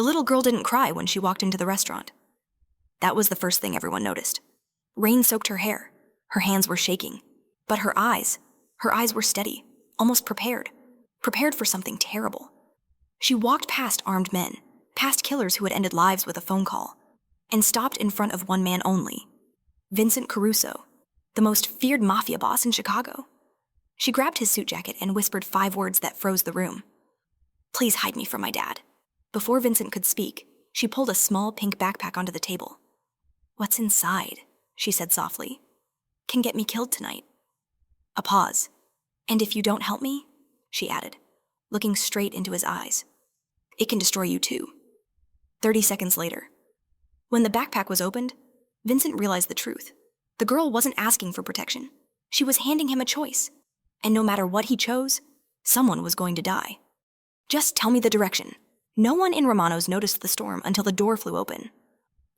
The little girl didn't cry when she walked into the restaurant. That was the first thing everyone noticed. Rain soaked her hair. Her hands were shaking. But her eyes were steady, almost prepared for something terrible. She walked past armed men, past killers who had ended lives with a phone call, and stopped in front of one man only, Vincent Caruso, the most feared Mafia boss in Chicago. She grabbed his suit jacket and whispered 5 words that froze the room. "Please hide me from my dad." Before Vincent could speak, she pulled a small pink backpack onto the table. "What's inside?" she said softly. "Can get me killed tonight." A pause. "And if you don't help me," she added, looking straight into his eyes, "it can destroy you too." 30 seconds later, when the backpack was opened, Vincent realized the truth. The girl wasn't asking for protection. She was handing him a choice. And no matter what he chose, someone was going to die. "Just tell me the direction." No one in Romano's noticed the storm until the door flew open.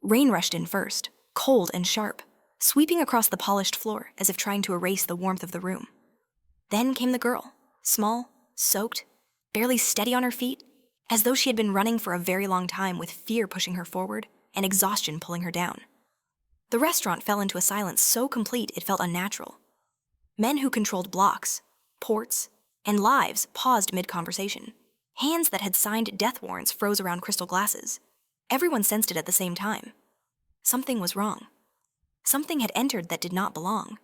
Rain rushed in first, cold and sharp, sweeping across the polished floor as if trying to erase the warmth of the room. Then came the girl, small, soaked, barely steady on her feet, as though she had been running for a very long time with fear pushing her forward and exhaustion pulling her down. The restaurant fell into a silence so complete it felt unnatural. Men who controlled blocks, ports, and lives paused mid-conversation. Hands that had signed death warrants froze around crystal glasses. Everyone sensed it at the same time. Something was wrong. Something had entered that did not belong.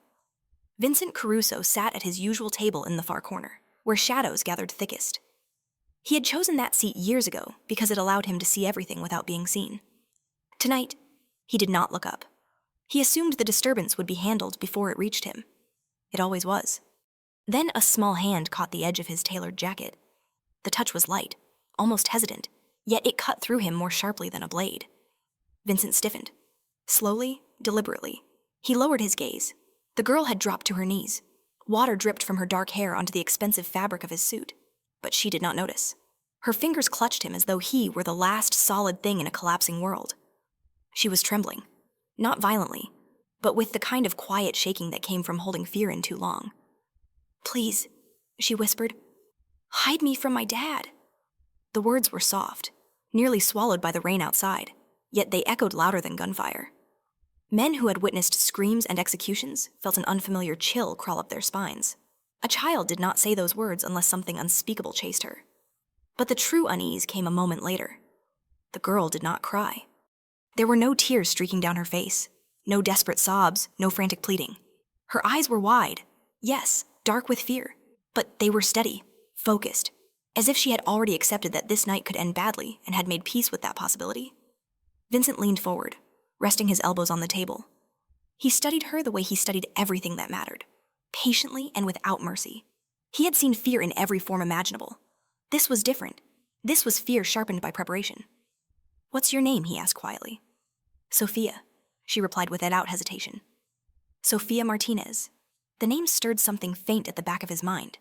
Vincent Caruso sat at his usual table in the far corner, where shadows gathered thickest. He had chosen that seat years ago because it allowed him to see everything without being seen. Tonight, he did not look up. He assumed the disturbance would be handled before it reached him. It always was. Then a small hand caught the edge of his tailored jacket. The touch was light, almost hesitant, yet it cut through him more sharply than a blade. Vincent stiffened. Slowly, deliberately, he lowered his gaze. The girl had dropped to her knees. Water dripped from her dark hair onto the expensive fabric of his suit, but she did not notice. Her fingers clutched him as though he were the last solid thing in a collapsing world. She was trembling, not violently, but with the kind of quiet shaking that came from holding fear in too long. "Please," she whispered, "hide me from my dad." The words were soft, nearly swallowed by the rain outside, yet they echoed louder than gunfire. Men who had witnessed screams and executions felt an unfamiliar chill crawl up their spines. A child did not say those words unless something unspeakable chased her. But the true unease came a moment later. The girl did not cry. There were no tears streaking down her face, no desperate sobs, no frantic pleading. Her eyes were wide, yes, dark with fear, but they were steady, focused, as if she had already accepted that this night could end badly and had made peace with that possibility. Vincent leaned forward, resting his elbows on the table. He studied her the way he studied everything that mattered, patiently and without mercy. He had seen fear in every form imaginable. This was different. This was fear sharpened by preparation. "What's your name?" he asked quietly. "Sophia," she replied without hesitation. Sophia Martinez. The name stirred something faint at the back of his mind,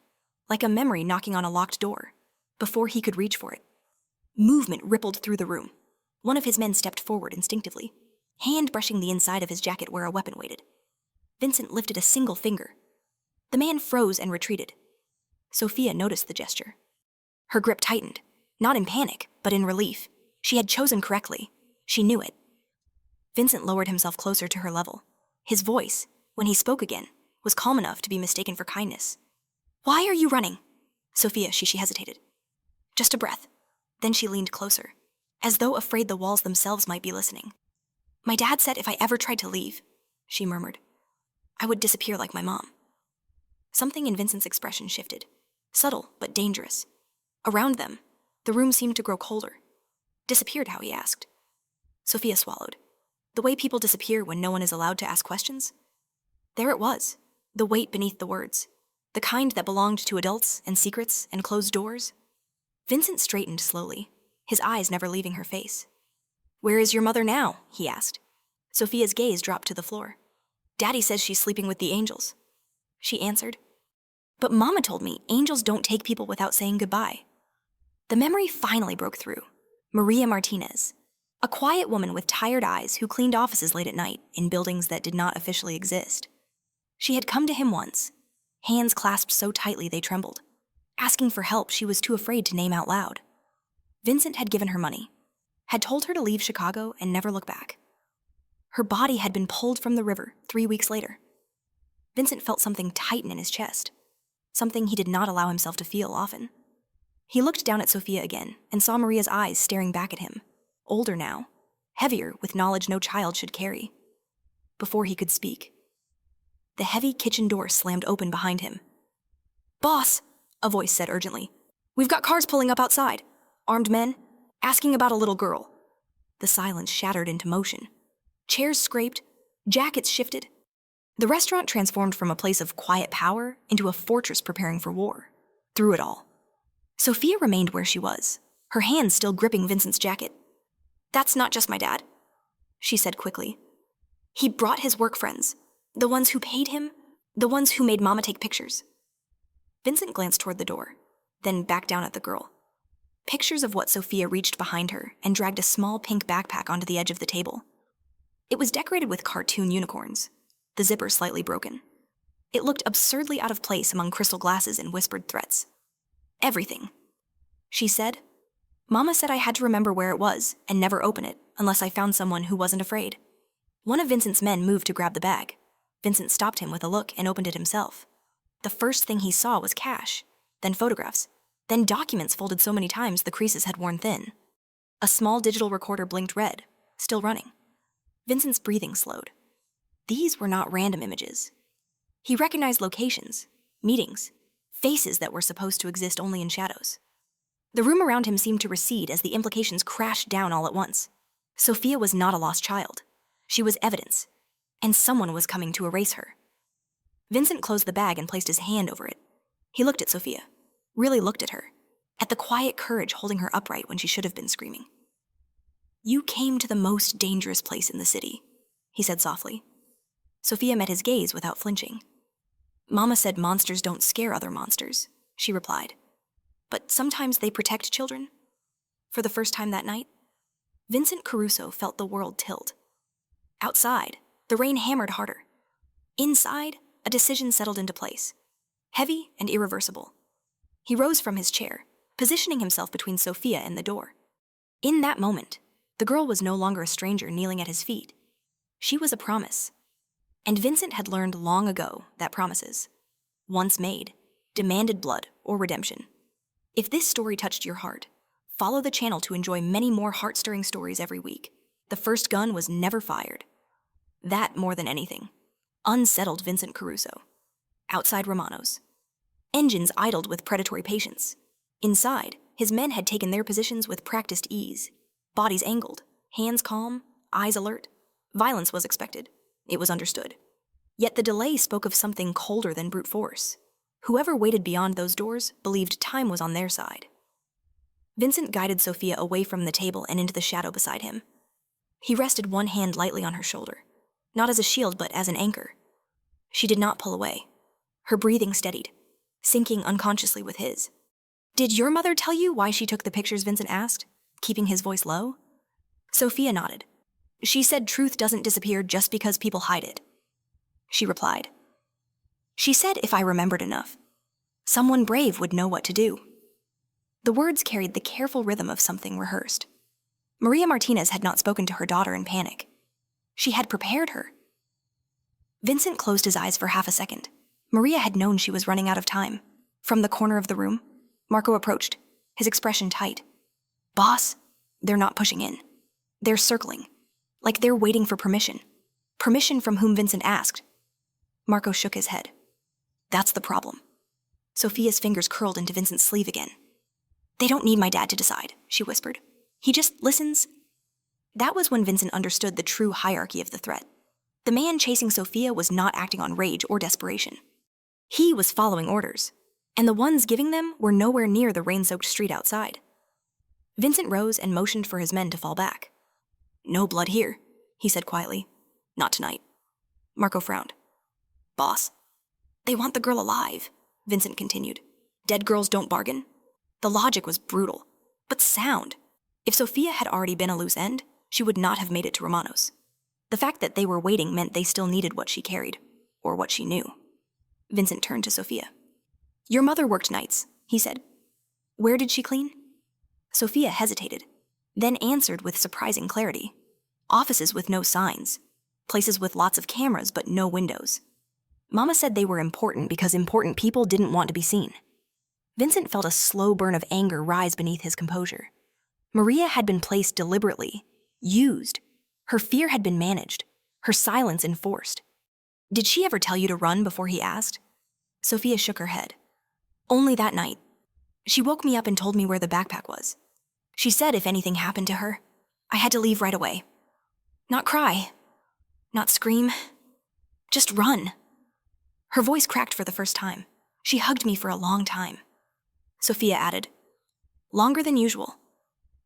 like a memory knocking on a locked door, before he could reach for it. Movement rippled through the room. One of his men stepped forward instinctively, hand brushing the inside of his jacket where a weapon waited. Vincent lifted a single finger. The man froze and retreated. Sophia noticed the gesture. Her grip tightened, not in panic, but in relief. She had chosen correctly. She knew it. Vincent lowered himself closer to her level. His voice, when he spoke again, was calm enough to be mistaken for kindness. "Why are you running?" "Sophia," she hesitated. "Just a breath." Then she leaned closer, as though afraid the walls themselves might be listening. "My dad said if I ever tried to leave," she murmured, "I would disappear like my mom." Something in Vincent's expression shifted, subtle but dangerous. Around them, the room seemed to grow colder. "Disappeared how?" he asked. Sophia swallowed. The way people disappear when no one is allowed to ask questions. There it was, the weight beneath the words, the kind that belonged to adults and secrets and closed doors. Vincent straightened slowly, his eyes never leaving her face. "Where is your mother now?" he asked. Sophia's gaze dropped to the floor. "Daddy says she's sleeping with the angels," she answered. "But Mama told me angels don't take people without saying goodbye." The memory finally broke through. Maria Martinez, a quiet woman with tired eyes who cleaned offices late at night in buildings that did not officially exist. She had come to him once, hands clasped so tightly they trembled, asking for help she was too afraid to name out loud. Vincent had given her money. had told her to leave Chicago and never look back. Her body had been pulled from the river 3 weeks later. Vincent felt something tighten in his chest, something he did not allow himself to feel often. He looked down at Sophia again and saw Maria's eyes staring back at him, older now, heavier with knowledge no child should carry. Before he could speak, the heavy kitchen door slammed open behind him. "Boss," a voice said urgently, "we've got cars pulling up outside, armed men, asking about a little girl." The silence shattered into motion. Chairs scraped, jackets shifted. The restaurant transformed from a place of quiet power into a fortress preparing for war. Through it all, Sophia remained where she was, her hands still gripping Vincent's jacket. "That's not just my dad," she said quickly. "He brought his work friends, the ones who paid him, the ones who made Mama take pictures." Vincent glanced toward the door, then back down at the girl. Pictures of what Sophia reached behind her and dragged a small pink backpack onto the edge of the table. It was decorated with cartoon unicorns, the zipper slightly broken. It looked absurdly out of place among crystal glasses and whispered threats. "Everything," she said. "Mama said I had to remember where it was and never open it unless I found someone who wasn't afraid." One of Vincent's men moved to grab the bag. Vincent stopped him with a look and opened it himself. The first thing he saw was cash, then photographs, then documents folded so many times the creases had worn thin. A small digital recorder blinked red, still running. Vincent's breathing slowed. These were not random images. He recognized locations, meetings, faces that were supposed to exist only in shadows. The room around him seemed to recede as the implications crashed down all at once. Sophia was not a lost child. She was evidence, and someone was coming to erase her. Vincent closed the bag and placed his hand over it. He looked at Sophia, really looked at her, at the quiet courage holding her upright when she should have been screaming. "You came to the most dangerous place in the city," he said softly. Sophia met his gaze without flinching. "Mama said monsters don't scare other monsters," she replied. "But sometimes they protect children." For the first time that night, Vincent Caruso felt the world tilt. Outside, the rain hammered harder. Inside, a decision settled into place, heavy and irreversible. He rose from his chair, positioning himself between Sophia and the door. In that moment, the girl was no longer a stranger kneeling at his feet. She was a promise. And Vincent had learned long ago that promises, once made, demanded blood or redemption. If this story touched your heart, follow the channel to enjoy many more heart-stirring stories every week. The first gun was never fired. That, more than anything, unsettled Vincent Caruso. Outside Romano's, engines idled with predatory patience. Inside, his men had taken their positions with practiced ease. Bodies angled, hands calm, eyes alert. Violence was expected. It was understood. Yet the delay spoke of something colder than brute force. Whoever waited beyond those doors believed time was on their side. Vincent guided Sophia away from the table and into the shadow beside him. He rested one hand lightly on her shoulder, not as a shield but as an anchor. She did not pull away. Her breathing steadied, sinking unconsciously with his. "Did your mother tell you why she took the pictures?" Vincent asked, keeping his voice low. Sophia nodded. "She said truth doesn't disappear just because people hide it," she replied. "She said if I remembered enough, someone brave would know what to do." The words carried the careful rhythm of something rehearsed. Maria Martinez had not spoken to her daughter in panic. She had prepared her. Vincent closed his eyes for half a second. Maria had known she was running out of time. From the corner of the room, Marco approached, his expression tight. "Boss, they're not pushing in. They're circling, like they're waiting for permission. Permission from whom Vincent asked." Marco shook his head. "That's the problem." Sophia's fingers curled into Vincent's sleeve again. "They don't need my dad to decide," she whispered. "He just listens." That was when Vincent understood the true hierarchy of the threat. The man chasing Sophia was not acting on rage or desperation. He was following orders, and the ones giving them were nowhere near the rain-soaked street outside. Vincent rose and motioned for his men to fall back. "No blood here," he said quietly. "Not tonight." Marco frowned. "Boss." "They want the girl alive," Vincent continued. "Dead girls don't bargain." The logic was brutal, but sound. If Sophia had already been a loose end, she would not have made it to Romano's. The fact that they were waiting meant they still needed what she carried, or what she knew. Vincent turned to Sophia. "Your mother worked nights," he said. "Where did she clean?" Sophia hesitated. then answered with surprising clarity. Offices with no signs. Places with lots of cameras but no windows. Mama said they were important because important people didn't want to be seen. Vincent felt a slow burn of anger rise beneath his composure. Maria had been placed deliberately, used. Her fear had been managed, her silence enforced. Did she ever tell you to run before he asked? Sophia shook her head. Only that night. She woke me up and told me where the backpack was. She said if anything happened to her, I had to leave right away. Not cry, not scream, just run. Her voice cracked for the first time. She hugged me for a long time. Sophia added, longer than usual.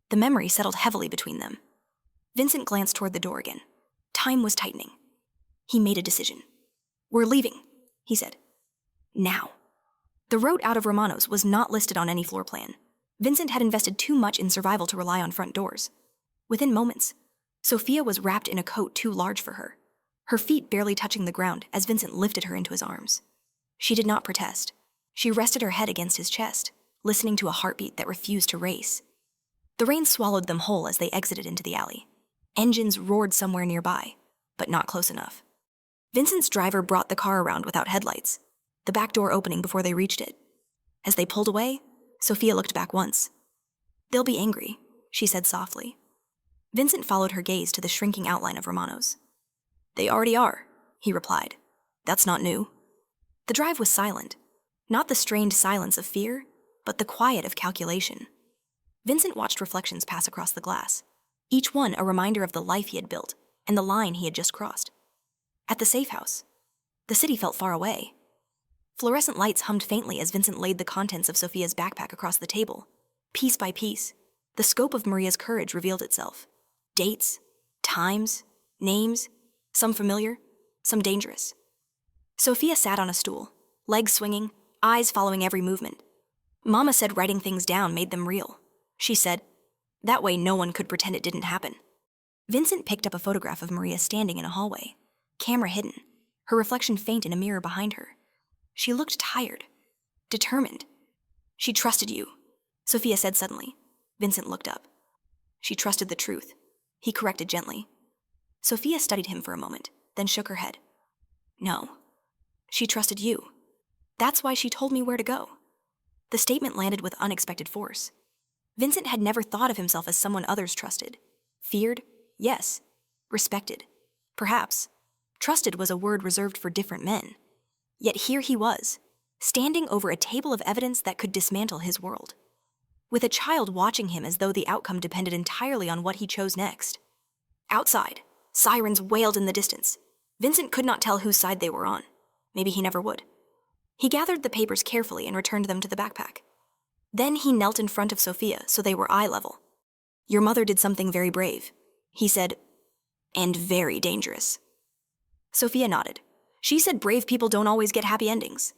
The memory settled heavily between them. Vincent glanced toward the door again. Time was tightening. He made a decision. We're leaving, he said. Now. The road out of Romano's was not listed on any floor plan. Vincent had invested too much in survival to rely on front doors. Within moments, Sophia was wrapped in a coat too large for her, her feet barely touching the ground as Vincent lifted her into his arms. She did not protest. She rested her head against his chest, listening to a heartbeat that refused to race. The rain swallowed them whole as they exited into the alley. Engines roared somewhere nearby, but not close enough. Vincent's driver brought the car around without headlights, the back door opening before they reached it. As they pulled away, Sophia looked back once. They'll be angry, she said softly. Vincent followed her gaze to the shrinking outline of Romano's. They already are, he replied. That's not new. The drive was silent, not the strained silence of fear, but the quiet of calculation. Vincent watched reflections pass across the glass, each one a reminder of the life he had built and the line he had just crossed. At the safe house, the city felt far away. Fluorescent lights hummed faintly as Vincent laid the contents of Sophia's backpack across the table. Piece by piece, the scope of Maria's courage revealed itself. Dates, times, names, some familiar, some dangerous. Sophia sat on a stool, legs swinging, eyes following every movement. Mama said writing things down made them real. She said, that way no one could pretend it didn't happen. Vincent picked up a photograph of Maria standing in a hallway, camera hidden, her reflection faint in a mirror behind her. She looked tired, determined. She trusted you, Sophia said suddenly. Vincent looked up. She trusted the truth, he corrected gently. Sophia studied him for a moment, then shook her head. No, she trusted you. That's why she told me where to go. The statement landed with unexpected force. Vincent had never thought of himself as someone others trusted. Feared? Yes. Respected? Perhaps. Trusted was a word reserved for different men. Yet here he was, standing over a table of evidence that could dismantle his world, with a child watching him as though the outcome depended entirely on what he chose next. Outside, sirens wailed in the distance. Vincent could not tell whose side they were on. Maybe he never would. He gathered the papers carefully and returned them to the backpack. Then he knelt in front of Sophia so they were eye level. Your mother did something very brave, he said, and very dangerous. Sophia nodded. She said brave people don't always get happy endings.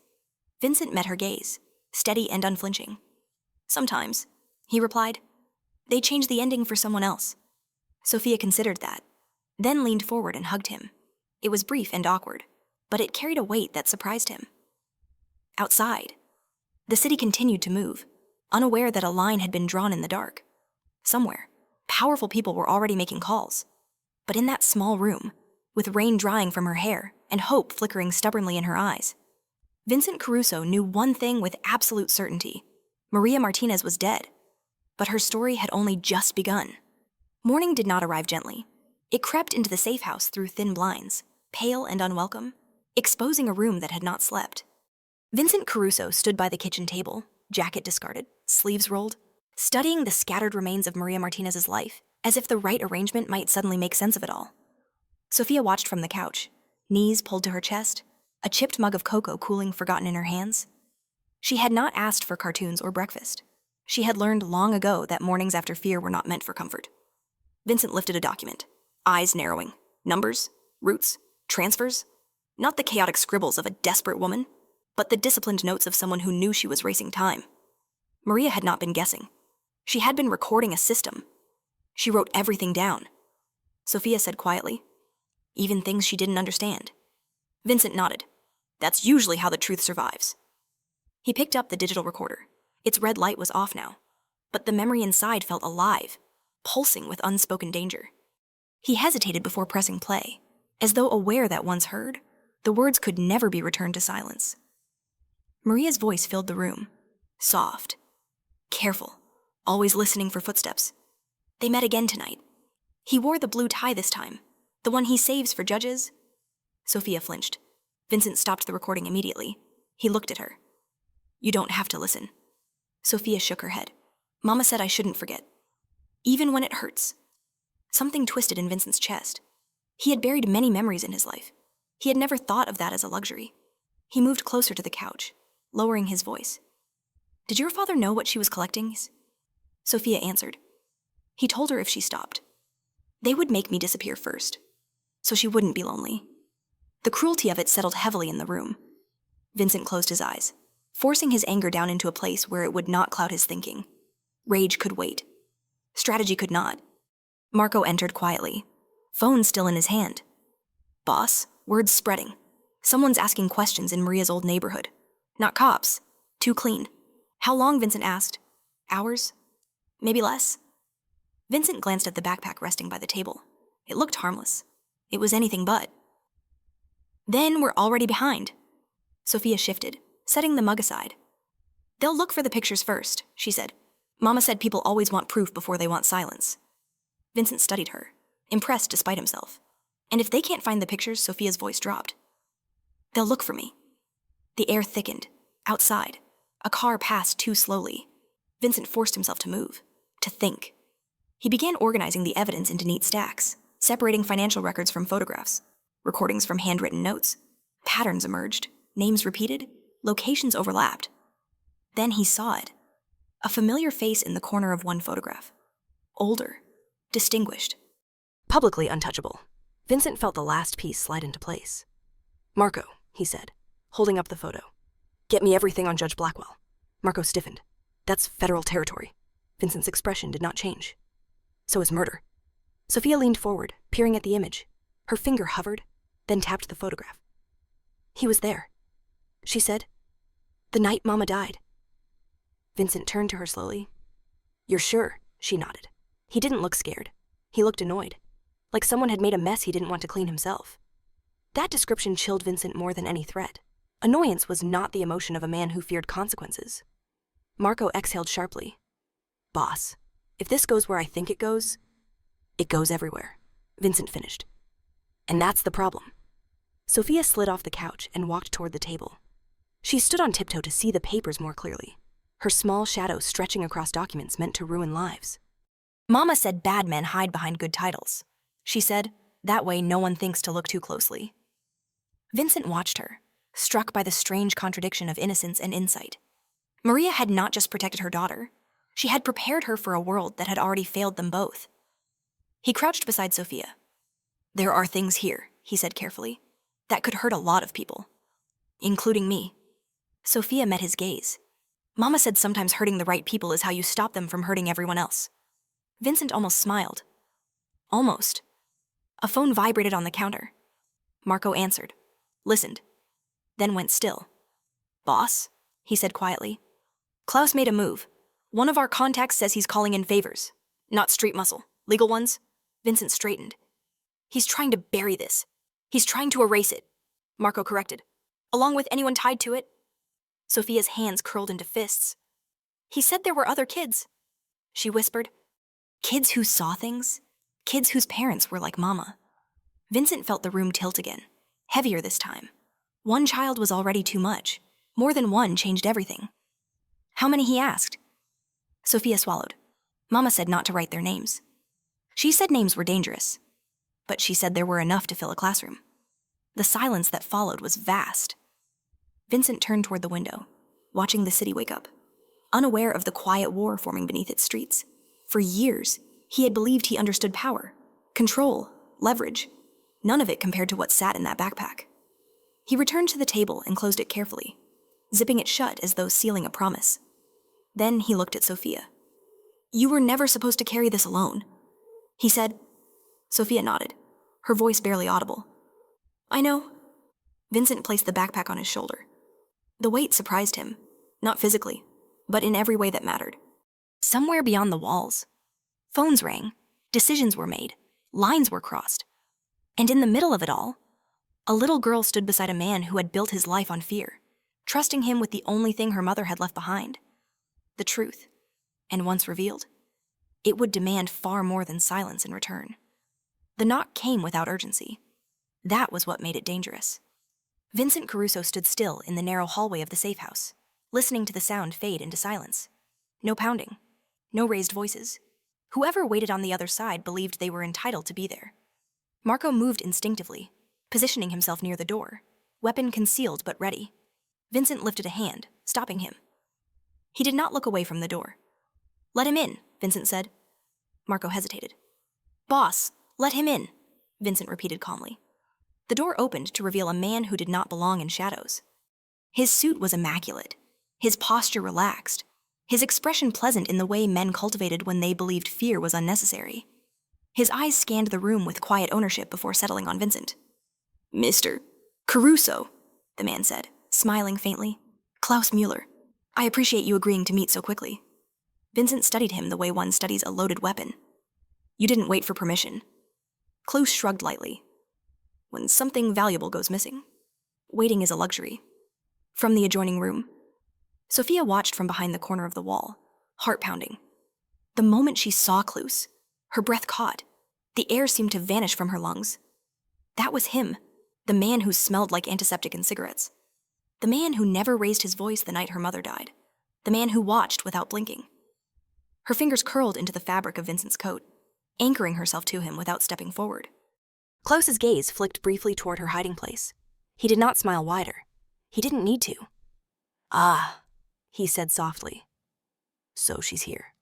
Vincent met her gaze, steady and unflinching. Sometimes, he replied. They change the ending for someone else. Sophia considered that, then leaned forward and hugged him. It was brief and awkward, but it carried a weight that surprised him. Outside, the city continued to move, unaware that a line had been drawn in the dark. Somewhere, powerful people were already making calls. But in that small room, with rain drying from her hair and hope flickering stubbornly in her eyes, Vincent Caruso knew one thing with absolute certainty. Maria Martinez was dead, but her story had only just begun. Morning did not arrive gently. It crept into the safe house through thin blinds, pale and unwelcome, exposing a room that had not slept. Vincent Caruso stood by the kitchen table, jacket discarded, sleeves rolled, studying the scattered remains of Maria Martinez's life, as if the right arrangement might suddenly make sense of it all. Sophia watched from the couch, knees pulled to her chest, a chipped mug of cocoa cooling forgotten in her hands. She had not asked for cartoons or breakfast. She had learned long ago that mornings after fear were not meant for comfort. Vincent lifted a document, eyes narrowing. Numbers, roots, transfers. Not the chaotic scribbles of a desperate woman, but the disciplined notes of someone who knew she was racing time. Maria had not been guessing. She had been recording a system. She wrote everything down. Sophia said quietly, even things she didn't understand. Vincent nodded. That's usually how the truth survives. He picked up the digital recorder. Its red light was off now, but the memory inside felt alive, pulsing with unspoken danger. He hesitated before pressing play, as though aware that once heard, the words could never be returned to silence. Maria's voice filled the room, soft, careful, always listening for footsteps. They met again tonight. He wore the blue tie this time, the one he saves for judges. Sophia flinched. Vincent stopped the recording immediately. He looked at her. You don't have to listen. Sophia shook her head. Mama said I shouldn't forget. Even when it hurts. Something twisted in Vincent's chest. He had buried many memories in his life. He had never thought of that as a luxury. He moved closer to the couch, lowering his voice. Did your father know what she was collecting? Sophia answered. He told her if she stopped. They would make me disappear first, so she wouldn't be lonely. The cruelty of it settled heavily in the room. Vincent closed his eyes, forcing his anger down into a place where it would not cloud his thinking. Rage could wait. Strategy could not. Marco entered quietly, phone still in his hand. Boss, words spreading. Someone's asking questions in Maria's old neighborhood. Not cops. Too clean. How long, Vincent asked. Hours? Maybe less? Vincent glanced at the backpack resting by the table. It looked harmless. It was anything but. Then we're already behind. Sophia shifted, setting the mug aside. They'll look for the pictures first, she said. Mama said people always want proof before they want silence. Vincent studied her, impressed despite himself. And if they can't find the pictures, Sophia's voice dropped. They'll look for me. The air thickened. Outside, a car passed too slowly. Vincent forced himself to move, to think. He began organizing the evidence into neat stacks, separating financial records from photographs, recordings from handwritten notes. Patterns emerged, names repeated, locations overlapped. Then he saw it. A familiar face in the corner of one photograph. Older, distinguished. Publicly untouchable. Vincent felt the last piece slide into place. Marco, he said, holding up the photo. Get me everything on Judge Blackwell. Marco stiffened. That's federal territory. Vincent's expression did not change. So is murder. Sophia leaned forward, peering at the image. Her finger hovered, then tapped the photograph. He was there, she said. The night Mama died. Vincent turned to her slowly. You're sure? She nodded. He didn't look scared. He looked annoyed, like someone had made a mess he didn't want to clean himself. That description chilled Vincent more than any threat. Annoyance was not the emotion of a man who feared consequences. Marco exhaled sharply. Boss, if this goes where I think it goes everywhere, Vincent finished. And that's the problem. Sophia slid off the couch and walked toward the table. She stood on tiptoe to see the papers more clearly, her small shadow stretching across documents meant to ruin lives. Mama said bad men hide behind good titles. She said, that way no one thinks to look too closely. Vincent watched her, struck by the strange contradiction of innocence and insight. Maria had not just protected her daughter. She had prepared her for a world that had already failed them both. He crouched beside Sophia. There are things here, he said carefully, that could hurt a lot of people, including me. Sophia met his gaze. Mama said sometimes hurting the right people is how you stop them from hurting everyone else. Vincent almost smiled. Almost. A phone vibrated on the counter. Marco answered, listened, then went still. Boss, he said quietly. Klaus made a move. One of our contacts says he's calling in favors. Not street muscle, legal ones. Vincent straightened. He's trying to bury this. He's trying to erase it. Marco corrected. Along with anyone tied to it. Sophia's hands curled into fists. He said there were other kids, she whispered. Kids who saw things. Kids whose parents were like Mama. Vincent felt the room tilt again, heavier this time. One child was already too much. More than one changed everything. How many, he asked. Sophia swallowed. Mama said not to write their names. She said names were dangerous, but she said there were enough to fill a classroom. The silence that followed was vast. Vincent turned toward the window, watching the city wake up, unaware of the quiet war forming beneath its streets. For years, he had believed he understood power, control, leverage. None of it compared to what sat in that backpack. He returned to the table and closed it carefully, zipping it shut as though sealing a promise. Then he looked at Sophia. You were never supposed to carry this alone, he said. Sophia nodded, her voice barely audible. I know. Vincent placed the backpack on his shoulder. The weight surprised him, not physically, but in every way that mattered. Somewhere beyond the walls, Phones rang, decisions were made, lines were crossed. And in the middle of it all, a little girl stood beside a man who had built his life on fear, trusting him with the only thing her mother had left behind, the truth. And once revealed, it would demand far more than silence in return. The knock came without urgency. That was what made it dangerous. Vincent Caruso stood still in the narrow hallway of the safe house, listening to the sound fade into silence. No pounding, no raised voices. Whoever waited on the other side believed they were entitled to be there. Marco moved instinctively, positioning himself near the door, weapon concealed but ready. Vincent lifted a hand, stopping him. He did not look away from the door. "Let him in," Vincent said. Marco hesitated. "Boss, let him in," Vincent repeated calmly. The door opened to reveal a man who did not belong in shadows. His suit was immaculate, his posture relaxed, his expression pleasant in the way men cultivated when they believed fear was unnecessary. His eyes scanned the room with quiet ownership before settling on Vincent. "Mr. Caruso," the man said, smiling faintly. "Klaus Mueller. I appreciate you agreeing to meet so quickly." Vincent studied him the way one studies a loaded weapon. "You didn't wait for permission." Klaus shrugged lightly. "When something valuable goes missing, waiting is a luxury." From the adjoining room, Sophia watched from behind the corner of the wall, heart pounding. The moment she saw Klaus, her breath caught. The air seemed to vanish from her lungs. That was him, the man who smelled like antiseptic and cigarettes. The man who never raised his voice the night her mother died. The man who watched without blinking. Her fingers curled into the fabric of Vincent's coat, anchoring herself to him without stepping forward. Klaus's gaze flicked briefly toward her hiding place. He did not smile wider. He didn't need to. "Ah," he said softly. "So she's here."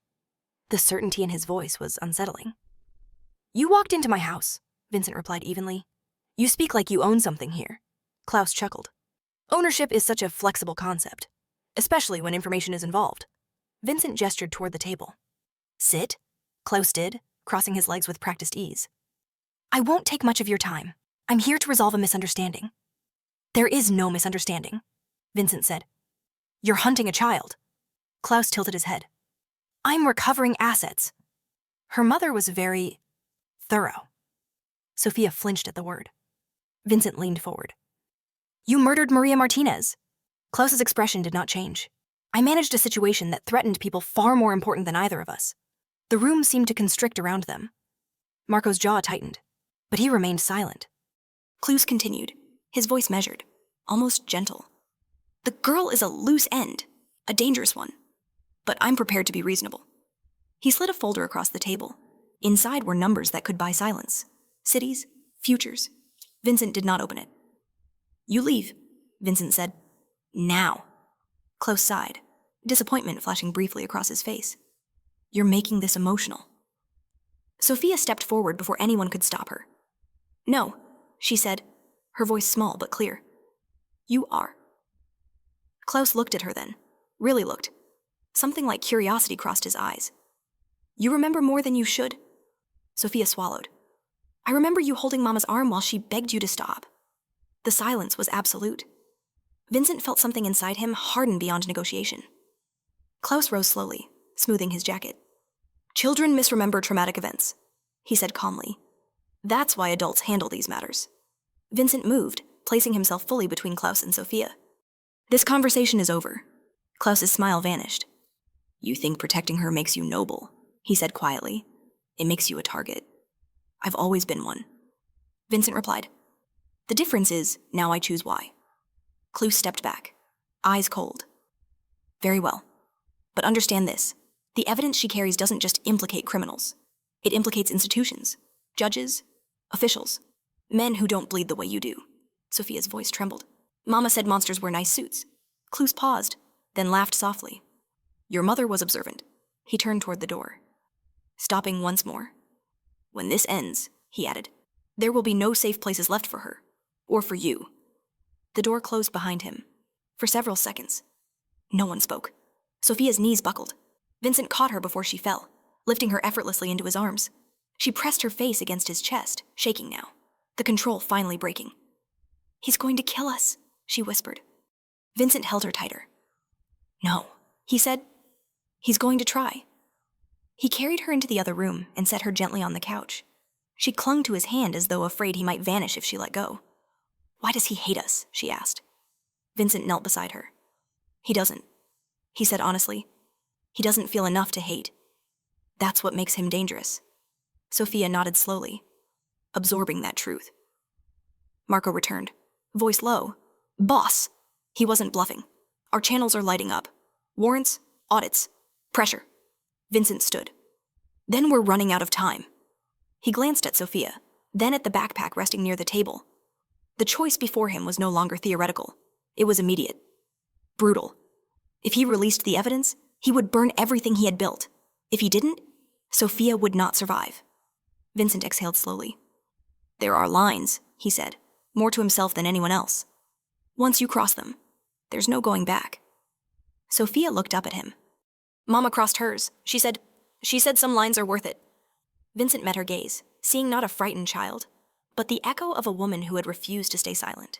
The certainty in his voice was unsettling. "You walked into my house," Vincent replied evenly. "You speak like you own something here." Klaus chuckled. "Ownership is such a flexible concept, especially when information is involved." Vincent gestured toward the table. "Sit," Klaus did, crossing his legs with practiced ease. "I won't take much of your time. I'm here to resolve a misunderstanding." "There is no misunderstanding," Vincent said. "You're hunting a child." Klaus tilted his head. "I'm recovering assets." Her mother was very thorough. Sophia flinched at the word. Vincent leaned forward. "You murdered Maria Martinez." Klaus's expression did not change. "I managed a situation that threatened people far more important than either of us." The room seemed to constrict around them. Marco's jaw tightened, but he remained silent. Klaus continued, his voice measured, almost gentle. "The girl is a loose end, a dangerous one, but I'm prepared to be reasonable." He slid a folder across the table. Inside were numbers that could buy silence. Cities, futures. Vincent did not open it. "You leave," Vincent said. "Now." Klaus sighed, disappointment flashing briefly across his face. "You're making this emotional." Sophia stepped forward before anyone could stop her. "No," she said, her voice small but clear. "You are." Klaus looked at her then, really looked. Something like curiosity crossed his eyes. "You remember more than you should?" Sophia swallowed. "I remember you holding Mama's arm while she begged you to stop." The silence was absolute. Vincent felt something inside him harden beyond negotiation. Klaus rose slowly, smoothing his jacket. "Children misremember traumatic events," he said calmly. "That's why adults handle these matters." Vincent moved, placing himself fully between Klaus and Sophia. "This conversation is over." Klaus's smile vanished. "You think protecting her makes you noble," he said quietly. "It makes you a target. I've always been one." Vincent replied, "The difference is, now I choose why." Klaus stepped back, eyes cold. "Very well. But understand this. The evidence she carries doesn't just implicate criminals. It implicates institutions, judges, officials, men who don't bleed the way you do." Sophia's voice trembled. "Mama said monsters wear nice suits." Klaus paused, then laughed softly. "Your mother was observant." He turned toward the door, stopping once more. "When this ends," he added, "there will be no safe places left for her, or for you." The door closed behind him. For several seconds, no one spoke. Sophia's knees buckled. Vincent caught her before she fell, lifting her effortlessly into his arms. She pressed her face against his chest, shaking now, the control finally breaking. "He's going to kill us," she whispered. Vincent held her tighter. "No," he said. "He's going to try." He carried her into the other room and set her gently on the couch. She clung to his hand as though afraid he might vanish if she let go. "Why does he hate us?" she asked. Vincent knelt beside her. "He doesn't," he said honestly. "He doesn't feel enough to hate. That's what makes him dangerous." Sophia nodded slowly, absorbing that truth. Marco returned, voice low. "Boss!" He wasn't bluffing. "Our channels are lighting up. Warrants, audits, pressure." Vincent stood. "Then we're running out of time." He glanced at Sophia, then at the backpack resting near the table. The choice before him was no longer theoretical. It was immediate. Brutal. If he released the evidence, he would burn everything he had built. If he didn't, Sophia would not survive. Vincent exhaled slowly. "There are lines," he said, more to himself than anyone else. "Once you cross them, there's no going back." Sophia looked up at him. "Mama crossed hers. She said some lines are worth it." Vincent met her gaze, seeing not a frightened child, but the echo of a woman who had refused to stay silent.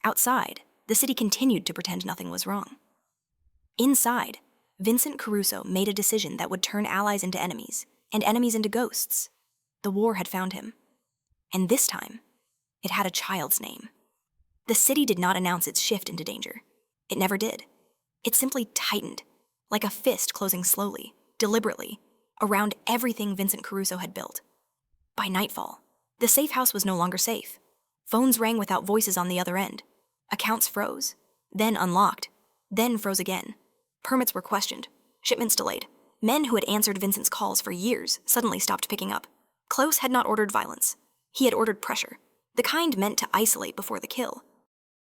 Outside, the city continued to pretend nothing was wrong. Inside, Vincent Caruso made a decision that would turn allies into enemies, and enemies into ghosts. The war had found him. And this time, it had a child's name. The city did not announce its shift into danger. It never did. It simply tightened, like a fist closing slowly, deliberately, around everything Vincent Caruso had built. By nightfall, the safe house was no longer safe. Phones rang without voices on the other end. Accounts froze, then unlocked, then froze again. Permits were questioned, shipments delayed. Men who had answered Vincent's calls for years suddenly stopped picking up. Close had not ordered violence. He had ordered pressure, the kind meant to isolate before the kill.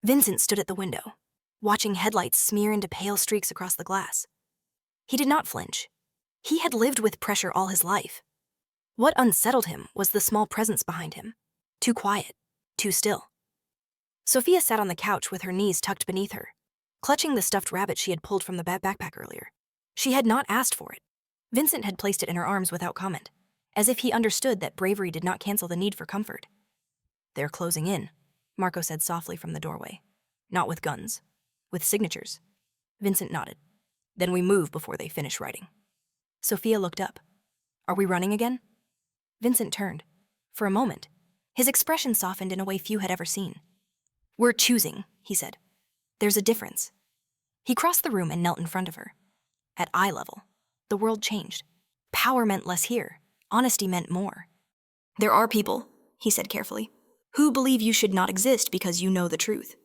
Vincent stood at the window, watching headlights smear into pale streaks across the glass. He did not flinch. He had lived with pressure all his life. What unsettled him was the small presence behind him. Too quiet, too still. Sophia sat on the couch with her knees tucked beneath her, clutching the stuffed rabbit she had pulled from the backpack earlier. She had not asked for it. Vincent had placed it in her arms without comment, as if he understood that bravery did not cancel the need for comfort. "They're closing in," Marco said softly from the doorway. "Not with guns, with signatures." Vincent nodded. "Then we move before they finish writing." Sophia looked up. "Are we running again?" Vincent turned. For a moment, his expression softened in a way few had ever seen. "We're choosing," he said. "There's a difference." He crossed the room and knelt in front of her. At eye level, the world changed. Power meant less here. Honesty meant more. "There are people," he said carefully, "who believe you should not exist because you know the truth."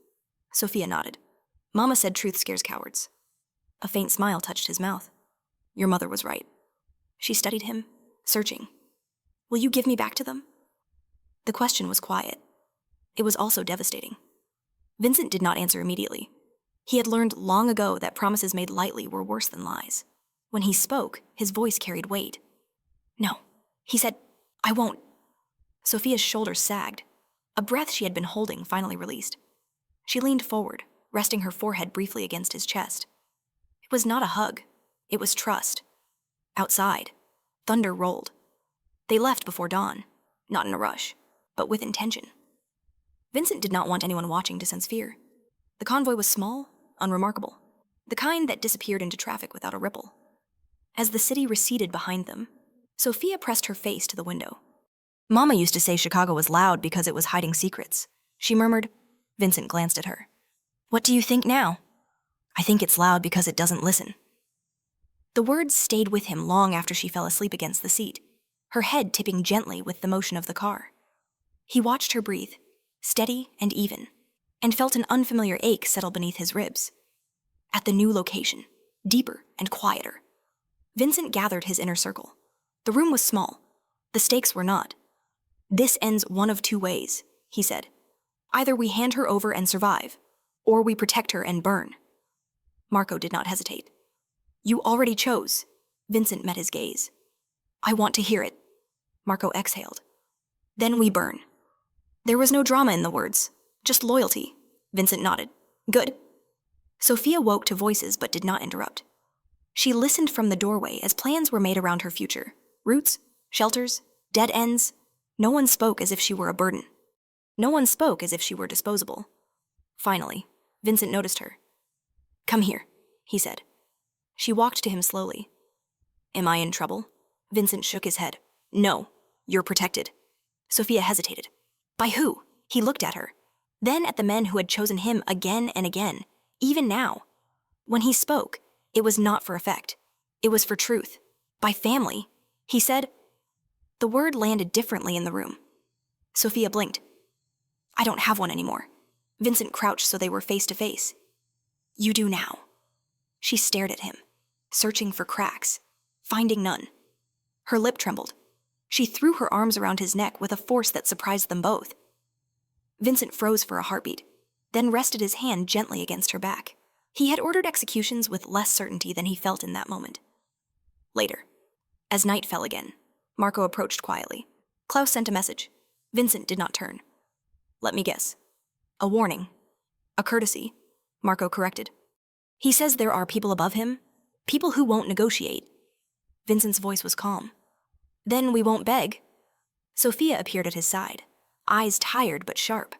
Sophia nodded. "Mama said truth scares cowards." A faint smile touched his mouth. "Your mother was right." She studied him, searching. "Will you give me back to them?" The question was quiet. It was also devastating. Vincent did not answer immediately. He had learned long ago that promises made lightly were worse than lies. When he spoke, his voice carried weight. "No," he said, "I won't." Sophia's shoulders sagged. A breath she had been holding finally released. She leaned forward, resting her forehead briefly against his chest. It was not a hug. It was trust. Outside, thunder rolled. They left before dawn, not in a rush, but with intention. Vincent did not want anyone watching to sense fear. The convoy was small, unremarkable, the kind that disappeared into traffic without a ripple. As the city receded behind them, Sophia pressed her face to the window. "Mama used to say Chicago was loud because it was hiding secrets," she murmured. Vincent glanced at her. "What do you think now?" "I think it's loud because it doesn't listen." The words stayed with him long after she fell asleep against the seat, her head tipping gently with the motion of the car. He watched her breathe, steady and even, and felt an unfamiliar ache settle beneath his ribs. At the new location, deeper and quieter, Vincent gathered his inner circle. The room was small. The stakes were not. "This ends one of two ways," he said. "Either we hand her over and survive, or we protect her and burn." Marco did not hesitate. "You already chose." Vincent met his gaze. "I want to hear it." Marco exhaled. "Then we burn." There was no drama in the words, just loyalty. Vincent nodded. "Good." Sophia woke to voices but did not interrupt. She listened from the doorway as plans were made around her future. Routes, shelters, dead ends. No one spoke as if she were a burden. No one spoke as if she were disposable. Finally, Vincent noticed her. "Come here," he said. She walked to him slowly. "Am I in trouble?" Vincent shook his head. No, you're protected. Sophia hesitated. By who? He looked at her. Then at the men who had chosen him again and again, even now. When he spoke, it was not for effect. It was for truth. By family. He said. The word landed differently in the room. Sophia blinked. I don't have one anymore. Vincent crouched so they were face to face. You do now. She stared at him, searching for cracks, finding none. Her lip trembled. She threw her arms around his neck with a force that surprised them both. Vincent froze for a heartbeat, then rested his hand gently against her back. He had ordered executions with less certainty than he felt in that moment. Later, as night fell again, Marco approached quietly. Klaus sent a message. Vincent did not turn. Let me guess. A warning. A courtesy, Marco corrected. He says there are people above him, people who won't negotiate. Vincent's voice was calm. Then we won't beg. Sophia appeared at his side, eyes tired but sharp.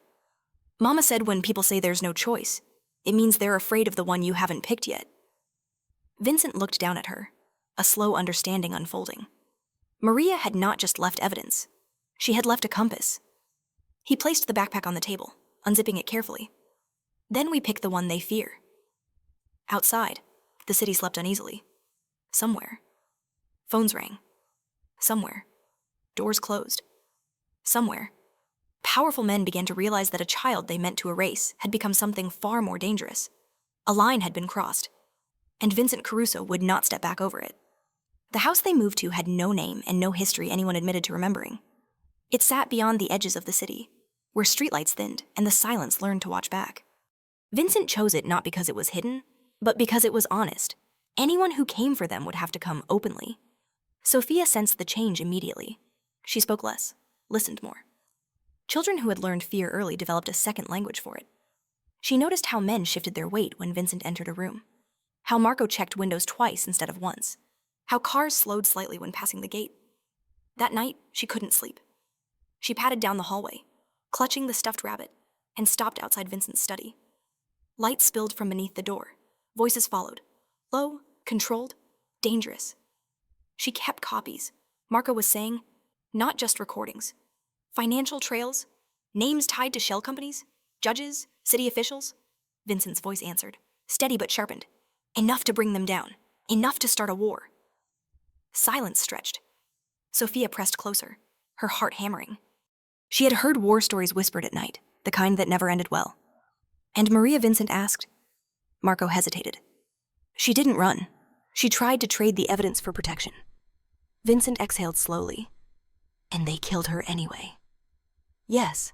Mama said when people say there's no choice, it means they're afraid of the one you haven't picked yet. Vincent looked down at her, a slow understanding unfolding. Maria had not just left evidence. She had left a compass. He placed the backpack on the table, unzipping it carefully. Then we picked the one they fear. Outside, the city slept uneasily. Somewhere. Phones rang. Somewhere. Doors closed. Somewhere. Powerful men began to realize that a child they meant to erase had become something far more dangerous. A line had been crossed, and Vincent Caruso would not step back over it. The house they moved to had no name and no history anyone admitted to remembering. It sat beyond the edges of the city, where streetlights thinned and the silence learned to watch back. Vincent chose it not because it was hidden, but because it was honest. Anyone who came for them would have to come openly. Sophia sensed the change immediately. She spoke less, listened more. Children who had learned fear early developed a second language for it. She noticed how men shifted their weight when Vincent entered a room, how Marco checked windows twice instead of once, how cars slowed slightly when passing the gate. That night, she couldn't sleep. She padded down the hallway, clutching the stuffed rabbit, and stopped outside Vincent's study. Light spilled from beneath the door. Voices followed. Low, controlled, dangerous. She kept copies. Marco was saying, not just recordings. Financial trails, names tied to shell companies, judges, city officials. Vincent's voice answered, steady but sharpened. Enough to bring them down. Enough to start a war. Silence stretched. Sophia pressed closer, her heart hammering. She had heard war stories whispered at night, the kind that never ended well. And Maria Vincent asked. Marco hesitated. She didn't run. She tried to trade the evidence for protection. Vincent exhaled slowly. And they killed her anyway. Yes.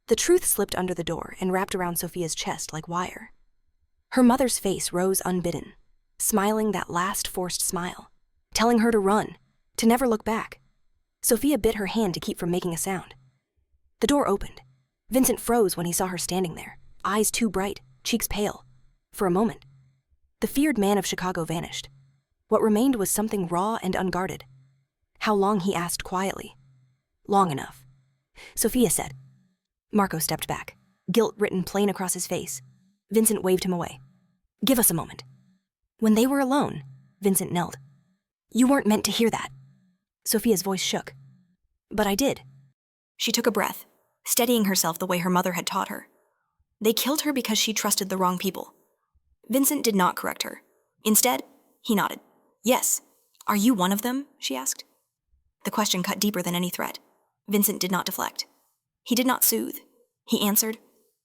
The truth slipped under the door and wrapped around Sophia's chest like wire. Her mother's face rose unbidden, smiling that last forced smile, telling her to run, to never look back. Sophia bit her hand to keep from making a sound. The door opened. Vincent froze when he saw her standing there, eyes too bright, cheeks pale. For a moment, the feared man of Chicago vanished. What remained was something raw and unguarded. How long, he asked quietly. Long enough. Sophia said. Marco stepped back, guilt written plain across his face. Vincent waved him away. Give us a moment. When they were alone, Vincent knelt. You weren't meant to hear that. Sophia's voice shook. But I did. She took a breath, steadying herself the way her mother had taught her. They killed her because she trusted the wrong people. Vincent did not correct her. Instead, he nodded. Yes. Are you one of them? She asked. The question cut deeper than any threat. Vincent did not deflect. He did not soothe. He answered,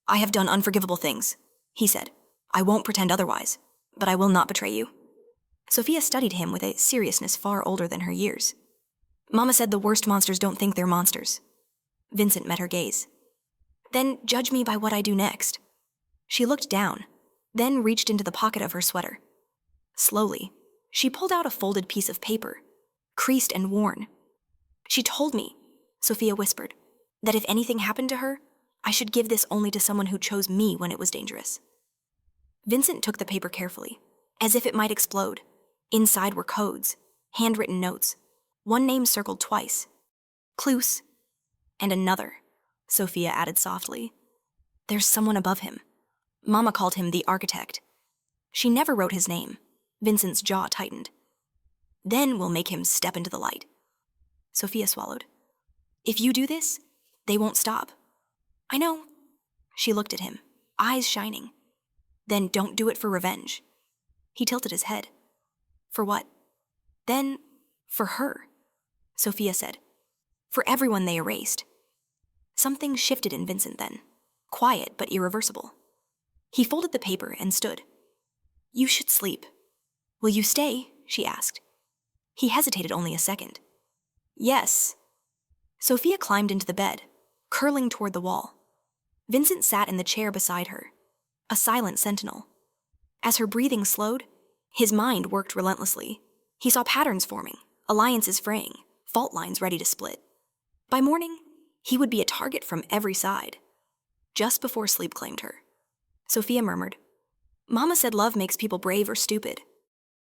I have done unforgivable things. He said, I won't pretend otherwise, but I will not betray you. Sophia studied him with a seriousness far older than her years. Mama said the worst monsters don't think they're monsters. Vincent met her gaze. Then judge me by what I do next. She looked down, then reached into the pocket of her sweater. Slowly, she pulled out a folded piece of paper, creased and worn. She told me, Sophia whispered, that if anything happened to her, I should give this only to someone who chose me when it was dangerous. Vincent took the paper carefully, as if it might explode. Inside were codes, handwritten notes, one name circled twice. Cluse, and another, Sophia added softly. There's someone above him. Mama called him the architect. She never wrote his name. Vincent's jaw tightened. Then we'll make him step into the light. Sophia swallowed. If you do this, they won't stop. I know. She looked at him, eyes shining. Then don't do it for revenge. He tilted his head. For what? Then, for her, Sophia said. For everyone they erased. Something shifted in Vincent then, quiet but irreversible. He folded the paper and stood. You should sleep. Will you stay? She asked. He hesitated only a second. Yes. Sophia climbed into the bed, curling toward the wall. Vincent sat in the chair beside her, a silent sentinel. As her breathing slowed, his mind worked relentlessly. He saw patterns forming, alliances fraying, fault lines ready to split. By morning, he would be a target from every side. Just before sleep claimed her, Sophia murmured, Mama said love makes people brave or stupid.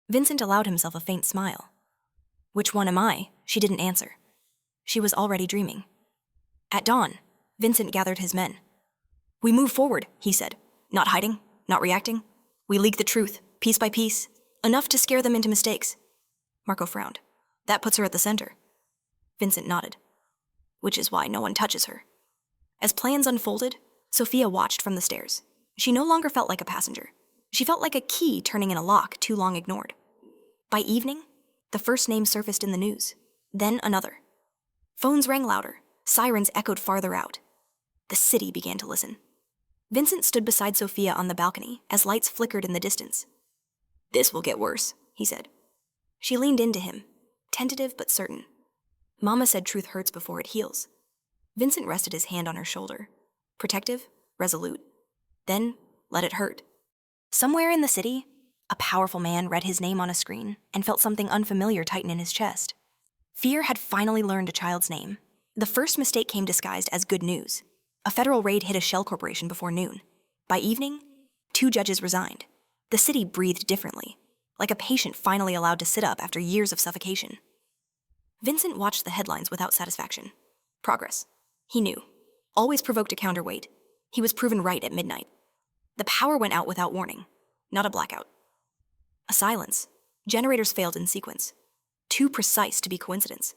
Vincent allowed himself a faint smile. Which one am I? She didn't answer. She was already dreaming. At dawn, Vincent gathered his men. We move forward, he said, not hiding, not reacting. We leak the truth, piece by piece, enough to scare them into mistakes. Marco frowned. That puts her at the center. Vincent nodded. Which is why no one touches her. As plans unfolded, Sophia watched from the stairs. She no longer felt like a passenger. She felt like a key turning in a lock too long ignored. By evening, the first name surfaced in the news, then another. Phones rang louder, sirens echoed farther out. The city began to listen. Vincent stood beside Sophia on the balcony as lights flickered in the distance. This will get worse, he said. She leaned into him, tentative but certain. Mama said truth hurts before it heals. Vincent rested his hand on her shoulder, protective, resolute. Then, let it hurt. Somewhere in the city, a powerful man read his name on a screen and felt something unfamiliar tighten in his chest. Fear had finally learned a child's name. The first mistake came disguised as good news. A federal raid hit a shell corporation before noon. By evening, 2 judges resigned. The city breathed differently, like a patient finally allowed to sit up after years of suffocation. Vincent watched the headlines without satisfaction. Progress. He knew. Always provoked a counterweight. He was proven right at midnight. The power went out without warning. Not a blackout. A silence. Generators failed in sequence. Too precise to be coincidence.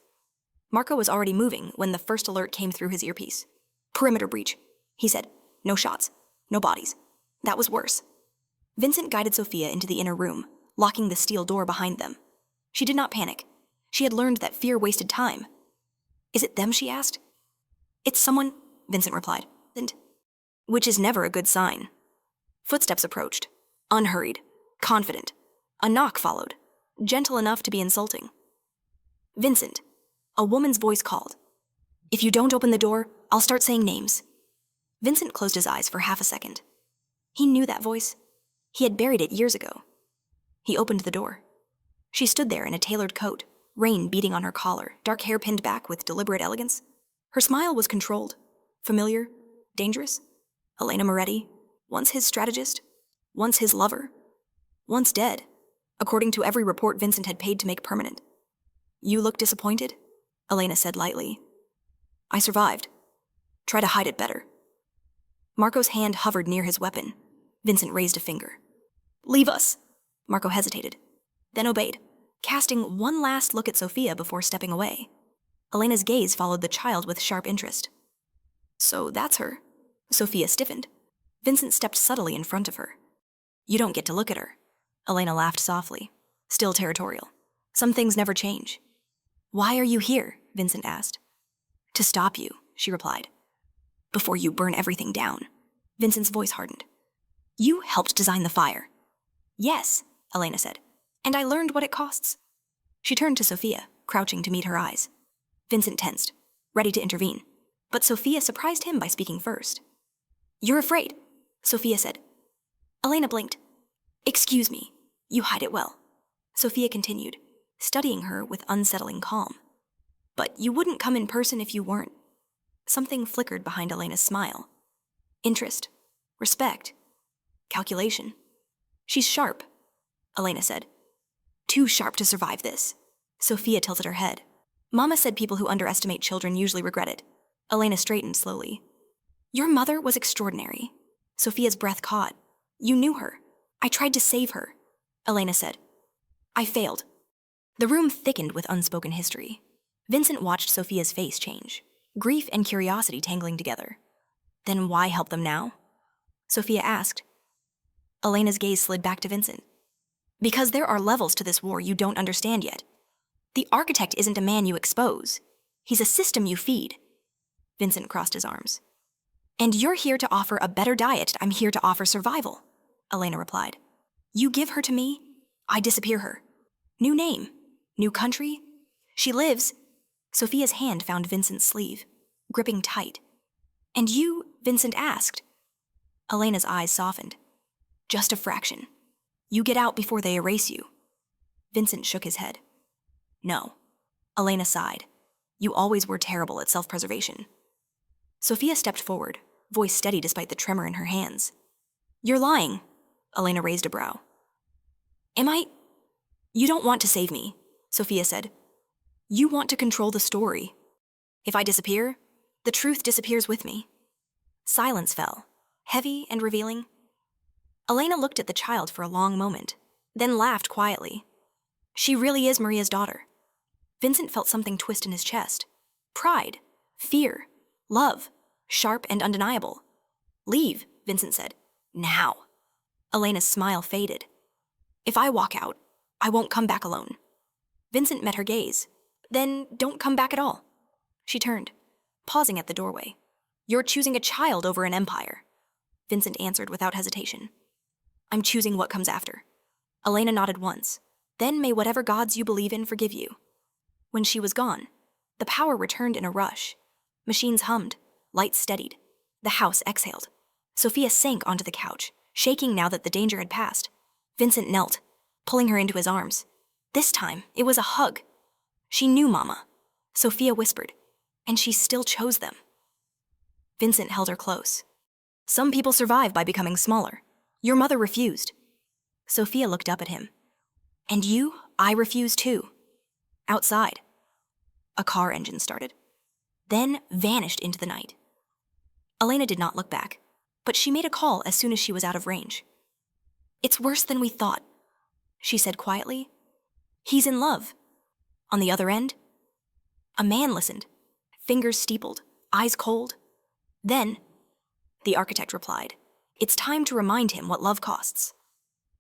Marco was already moving when the first alert came through his earpiece. Perimeter breach, he said. No shots. No bodies. That was worse. Vincent guided Sophia into the inner room, locking the steel door behind them. She did not panic. She had learned that fear wasted time. Is it them, she asked. It's someone, Vincent replied. Which is never a good sign. Footsteps approached. Unhurried. Confident. A knock followed. Gentle enough to be insulting. Vincent. A woman's voice called. If you don't open the door, I'll start saying names. Vincent closed his eyes for half a second. He knew that voice. He had buried it years ago. He opened the door. She stood there in a tailored coat, rain beating on her collar, dark hair pinned back with deliberate elegance. Her smile was controlled, familiar, dangerous. Elena Moretti, once his strategist, once his lover, once dead, according to every report Vincent had paid to make permanent. You look disappointed, Elena said lightly. I survived. Try to hide it better. Marco's hand hovered near his weapon. Vincent raised a finger. Leave us. Marco hesitated, then obeyed, casting one last look at Sophia before stepping away. Elena's gaze followed the child with sharp interest. So that's her. Sophia stiffened. Vincent stepped subtly in front of her. You don't get to look at her. Elena laughed softly, still territorial. Some things never change. Why are you here? Vincent asked. To stop you, she replied. Before you burn everything down. Vincent's voice hardened. You helped design the fire. Yes, Elena said, and I learned what it costs. She turned to Sophia, crouching to meet her eyes. Vincent tensed, ready to intervene, but Sophia surprised him by speaking first. You're afraid, Sophia said. Elena blinked. Excuse me, you hide it well. Sophia continued, studying her with unsettling calm. But you wouldn't come in person if you weren't. Something flickered behind Elena's smile. Interest, respect, calculation. She's sharp, Elena said. Too sharp to survive this. Sophia tilted her head. Mama said people who underestimate children usually regret it. Elena straightened slowly. Your mother was extraordinary. Sophia's breath caught. You knew her. I tried to save her, Elena said. I failed. The room thickened with unspoken history. Vincent watched Sophia's face change, grief and curiosity tangling together. Then why help them now? Sophia asked. Elena's gaze slid back to Vincent. Because there are levels to this war you don't understand yet. The architect isn't a man you expose. He's a system you feed. Vincent crossed his arms. And you're here to offer a better diet. I'm here to offer survival, Elena replied. You give her to me, I disappear her. New name, new country. She lives. Sophia's hand found Vincent's sleeve, gripping tight. And you, Vincent asked. Elena's eyes softened. Just a fraction. You get out before they erase you. Vincent shook his head. No. Elena sighed. You always were terrible at self-preservation. Sophia stepped forward, voice steady despite the tremor in her hands. You're lying. Elena raised a brow. Am I? You don't want to save me, Sophia said. You want to control the story. If I disappear, the truth disappears with me. Silence fell, heavy and revealing. Elena looked at the child for a long moment, then laughed quietly. She really is Maria's daughter. Vincent felt something twist in his chest. Pride, fear, love, sharp and undeniable. Leave, Vincent said. Now. Elena's smile faded. If I walk out, I won't come back alone. Vincent met her gaze. Then don't come back at all. She turned, pausing at the doorway. You're choosing a child over an empire. Vincent answered without hesitation. I'm choosing what comes after. Elena nodded once. Then may whatever gods you believe in forgive you. When she was gone, the power returned in a rush. Machines hummed, lights steadied. The house exhaled. Sophia sank onto the couch, shaking now that the danger had passed. Vincent knelt, pulling her into his arms. This time, it was a hug. She knew Mama. Sophia whispered, and she still chose them. Vincent held her close. Some people survive by becoming smaller. Your mother refused. Sophia looked up at him. And you, I refuse too. Outside. A car engine started, then vanished into the night. Elena did not look back, but she made a call as soon as she was out of range. It's worse than we thought, she said quietly. He's in love. On the other end, a man listened, fingers steepled, eyes cold. Then, the architect replied, it's time to remind him what love costs.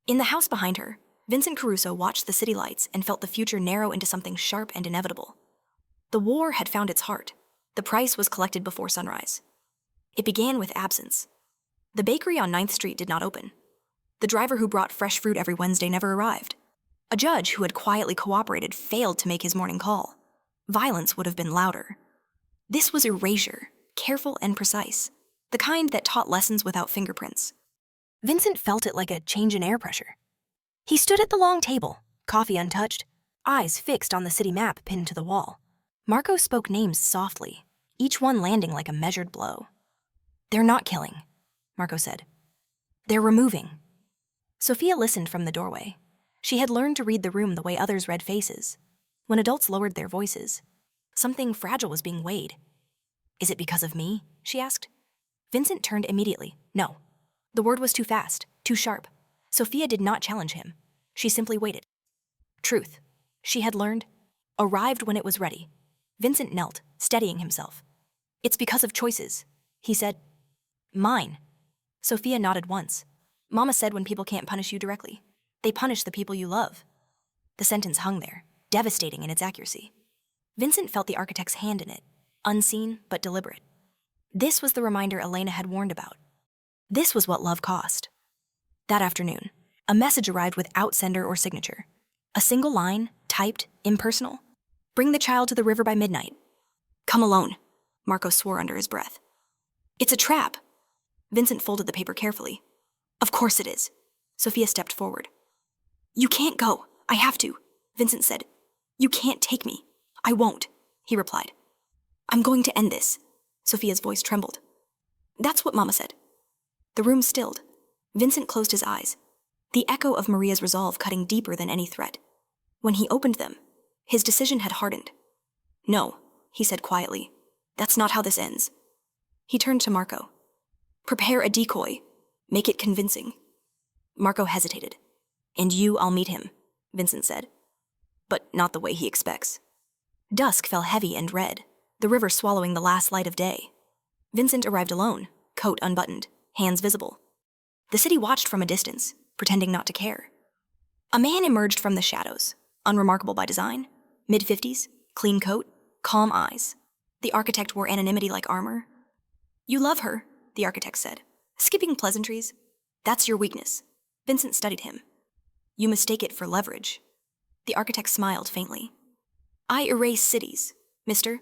In the house behind her, Vincent Caruso watched the city lights and felt the future narrow into something sharp and inevitable. The war had found its heart. The price was collected before sunrise. It began with absence. The bakery on 9th Street did not open. The driver who brought fresh fruit every Wednesday never arrived. A judge who had quietly cooperated failed to make his morning call. Violence would have been louder. This was erasure, careful and precise, the kind that taught lessons without fingerprints. Vincent felt it like a change in air pressure. He stood at the long table, coffee untouched, eyes fixed on the city map pinned to the wall. Marco spoke names softly, each one landing like a measured blow. They're not killing, Marco said. They're removing. Sophia listened from the doorway. She had learned to read the room the way others read faces. When adults lowered their voices, something fragile was being weighed. Is it because of me? She asked. Vincent turned immediately. No. The word was too fast, too sharp. Sophia did not challenge him. She simply waited. Truth, she had learned, arrived when it was ready. Vincent knelt, steadying himself. It's because of choices, he said. Mine. Sophia nodded once. Mama said when people can't punish you directly, they punish the people you love. The sentence hung there, devastating in its accuracy. Vincent felt the architect's hand in it, unseen but deliberate. This was the reminder Elena had warned about. This was what love cost. That afternoon, a message arrived without sender or signature. A single line, typed, impersonal. Bring the child to the river by midnight. Come alone, Marco swore under his breath. It's a trap. Vincent folded the paper carefully. Of course it is. Sophia stepped forward. You can't go. I have to, Vincent said. You can't take me. I won't, he replied. I'm going to end this. Sophia's voice trembled. That's what Mama said. The room stilled. Vincent closed his eyes, the echo of Maria's resolve cutting deeper than any threat. When he opened them, his decision had hardened. No, he said quietly. That's not how this ends. He turned to Marco. Prepare a decoy. Make it convincing. Marco hesitated. And I'll meet him, Vincent said. but not the way he expects. Dusk fell heavy and red, the river swallowing the last light of day. Vincent arrived alone, coat unbuttoned, hands visible. The city watched from a distance, pretending not to care. A man emerged from the shadows, unremarkable by design, mid-50s, clean coat, calm eyes. The architect wore anonymity like armor. "You love her," the architect said, skipping pleasantries. "That's your weakness." Vincent studied him. "You mistake it for leverage." The architect smiled faintly. "I erase cities, mister.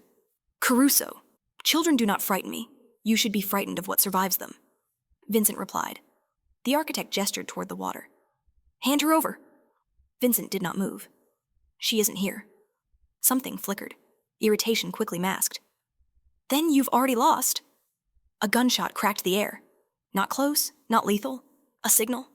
Caruso. Children do not frighten me. You should be frightened of what survives them." Vincent replied. The architect gestured toward the water. "Hand her over." Vincent did not move. "She isn't here." Something flickered. Irritation quickly masked. "Then you've already lost." A gunshot cracked the air. Not close, not lethal. A signal.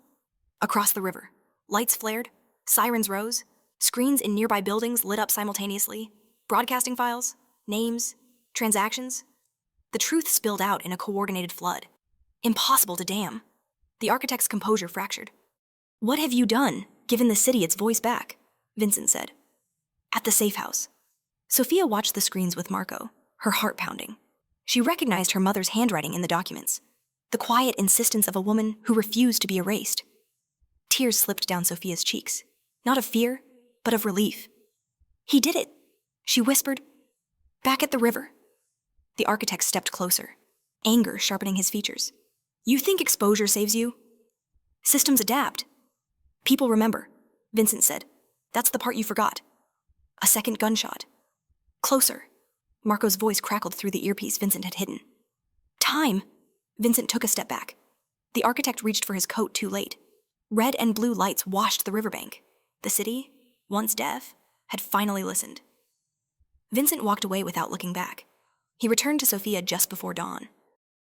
Across the river, lights flared, sirens rose, screens in nearby buildings lit up simultaneously, broadcasting files, names, transactions. The truth spilled out in a coordinated flood. Impossible to dam. The architect's composure fractured. "What have you done, given the city its voice back?" Vincent said. "At the safe house." Sophia watched the screens with Marco, her heart pounding. She recognized her mother's handwriting in the documents, the quiet insistence of a woman who refused to be erased. Tears slipped down Sophia's cheeks, not of fear, but of relief. "He did it," she whispered. "Back at the river." The architect stepped closer, anger sharpening his features. "You think exposure saves you? Systems adapt. People remember," Vincent said. "That's the part you forgot." A second gunshot. Closer. Marco's voice crackled through the earpiece Vincent had hidden. "Time!" Vincent took a step back. The architect reached for his coat too late. Red and blue lights washed the riverbank. The city, once deaf, had finally listened. Vincent walked away without looking back. He returned to Sophia just before dawn.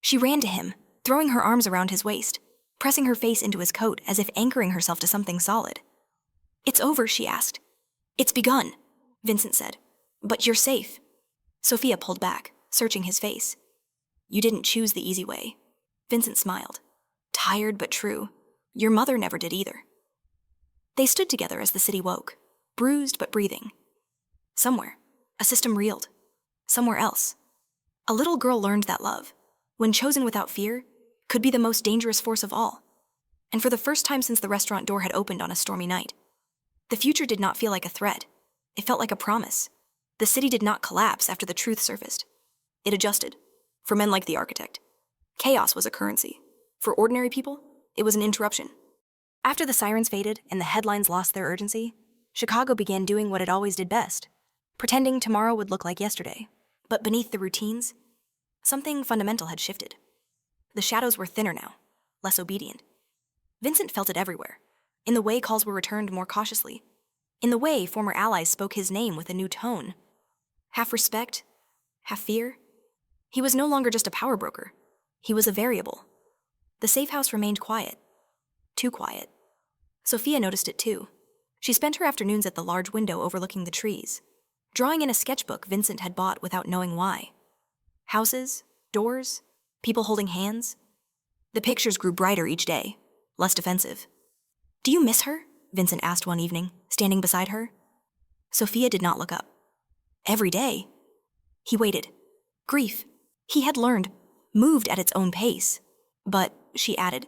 She ran to him, throwing her arms around his waist, pressing her face into his coat as if anchoring herself to something solid. "It's over," she asked. "It's begun," Vincent said. "But you're safe." Sophia pulled back, searching his face. "You didn't choose the easy way." Vincent smiled. "Tired but true. Your mother never did either." They stood together as the city woke, bruised but breathing. Somewhere, a system reeled. Somewhere else, a little girl learned that love, when chosen without fear, could be the most dangerous force of all. And for the first time since the restaurant door had opened on a stormy night, the future did not feel like a threat. It felt like a promise. The city did not collapse after the truth surfaced. It adjusted, for men like the architect. Chaos was a currency. For ordinary people, it was an interruption. After the sirens faded and the headlines lost their urgency, Chicago began doing what it always did best, pretending tomorrow would look like yesterday. But beneath the routines, something fundamental had shifted. The shadows were thinner now, less obedient. Vincent felt it everywhere, in the way calls were returned more cautiously, in the way former allies spoke his name with a new tone. Half respect, half fear. He was no longer just a power broker. He was a variable. The safe house remained quiet. Too quiet. Sophia noticed it too. She spent her afternoons at the large window overlooking the trees, drawing in a sketchbook Vincent had bought without knowing why. Houses, doors, people holding hands. The pictures grew brighter each day, less defensive. "Do you miss her?" Vincent asked one evening, standing beside her. Sophia did not look up. "Every day." He waited. Grief, he had learned, moved at its own pace. "But," she added,